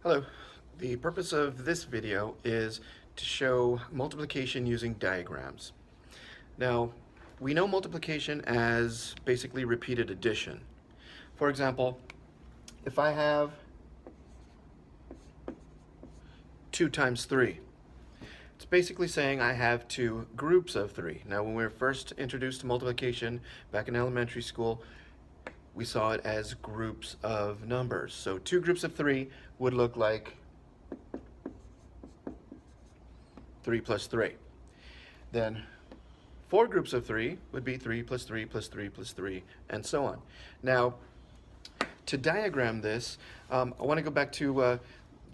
Hello. The purpose of this video is to show multiplication using diagrams. Now, we know multiplication as basically repeated addition. For example, if I have 2 times 3, it's basically saying I have two groups of 3. Now, when we were first introduced to multiplication back in elementary school, we saw it as groups of numbers. So two groups of 3 would look like 3 plus 3. Then four groups of 3 would be 3 plus 3 plus 3 plus 3, and so on. Now, to diagram this, I want to go back to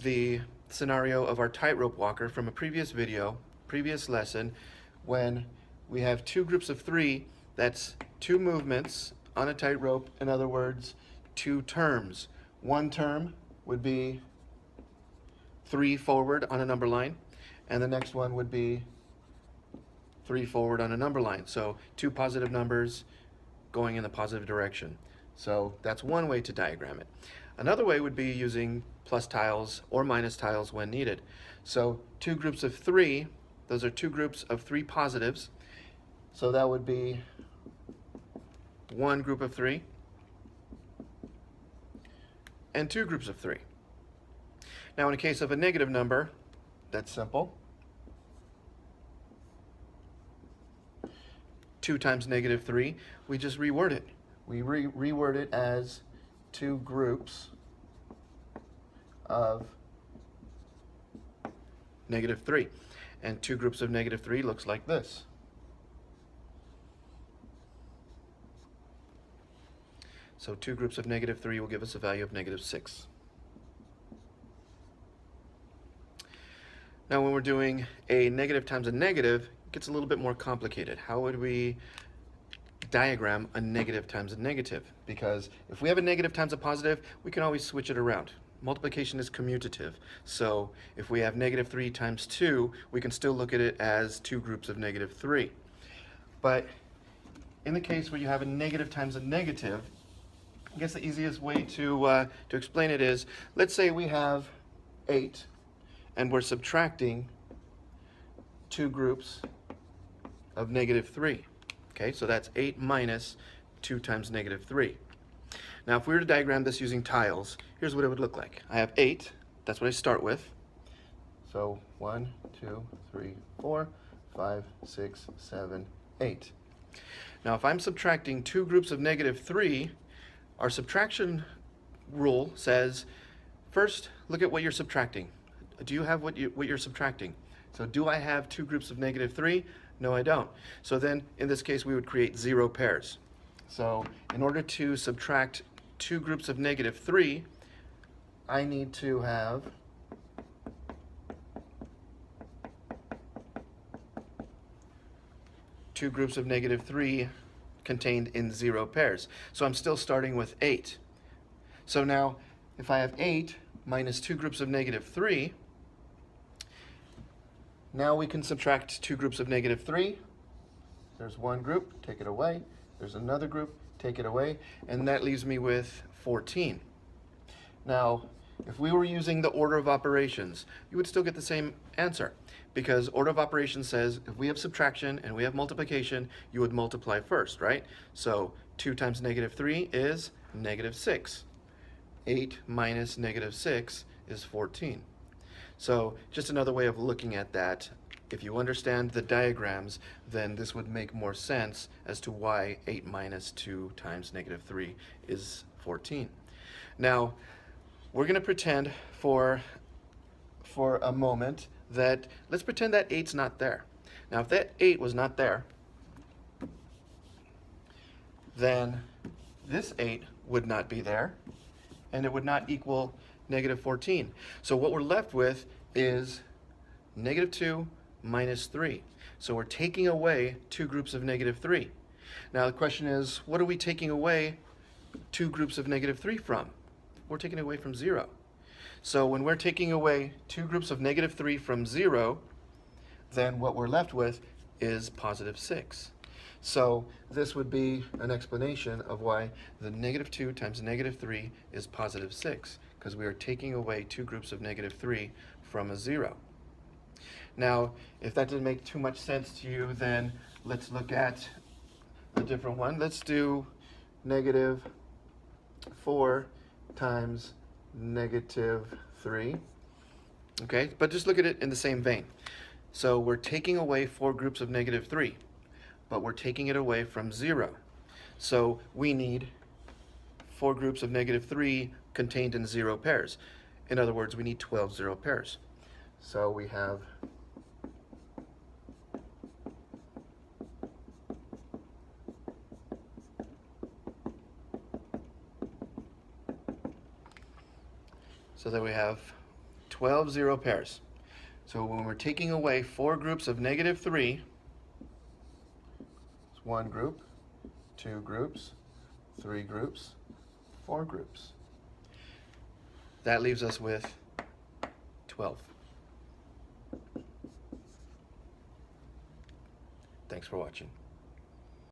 the scenario of our tightrope walker from a previous video, previous lesson, when we have two groups of 3, that's two movements on a tightrope. In other words, two terms. One term would be 3 forward on a number line, and the next one would be 3 forward on a number line. So two positive numbers going in the positive direction. So that's one way to diagram it. Another way would be using plus tiles or minus tiles when needed. So two groups of 3, those are two groups of 3 positives. So that would be one group of 3 and two groups of 3. Now, in the case of a negative number, that's simple. 2 times negative 3, we just reword it. We reword it as two groups of negative 3. And two groups of negative 3 looks like this. So two groups of negative 3 will give us a value of negative 6. Now, when we're doing a negative times a negative, it gets a little bit more complicated. How would we diagram a negative times a negative? Because if we have a negative times a positive, we can always switch it around. Multiplication is commutative. So if we have negative 3 times 2, we can still look at it as two groups of negative 3. But in the case where you have a negative times a negative, I guess the easiest way to explain it is, let's say we have 8, and we're subtracting two groups of negative 3. Okay, so that's 8 minus 2 times negative 3. Now, if we were to diagram this using tiles, here's what it would look like. I have 8, that's what I start with. So 1, 2, 3, 4, 5, 6, 7, 8. Now, if I'm subtracting two groups of negative 3, our subtraction rule says, first, look at what you're subtracting. Do you have what you're subtracting? So do I have two groups of negative 3? No, I don't. So then, in this case, we would create 0 pairs. So in order to subtract two groups of negative 3, I need to have two groups of negative 3 contained in 0 pairs. So I'm still starting with 8. So now, if I have 8 minus two groups of negative 3, now we can subtract two groups of negative 3. There's one group, take it away. There's another group, take it away. And that leaves me with 14. Now, if we were using the order of operations, you would still get the same answer, because order of operations says if we have subtraction and we have multiplication, you would multiply first, right? So 2 times negative 3 is negative 6. 8 minus negative 6 is 14. So just another way of looking at that. If you understand the diagrams, then this would make more sense as to why 8 minus 2 times negative 3 is 14. Now, we're going to pretend for a moment that, let's pretend that 8's not there. Now, if that 8 was not there, then this 8 would not be there, and it would not equal negative 14. So what we're left with is negative 2 minus 3. So we're taking away two groups of negative 3. Now the question is, what are we taking away two groups of negative 3 from? We're taking it away from 0. So when we're taking away two groups of negative 3 from 0, then what we're left with is positive 6. So this would be an explanation of why the negative 2 times negative 3 is positive 6, because we are taking away two groups of negative 3 from a 0. Now, if that doesn't make too much sense to you, then let's look at a different one. Let's do negative 4 times negative 3. Okay, but just look at it in the same vein. So we're taking away 4 groups of negative 3, but we're taking it away from 0. So we need 4 groups of negative 3 contained in 0 pairs. In other words, we need 12 0 pairs. So we have we have 12 0 pairs. So when we're taking away 4 groups of negative 3, it's 1 group, 2 groups, 3 groups, 4 groups. That leaves us with 12. Thanks for watching.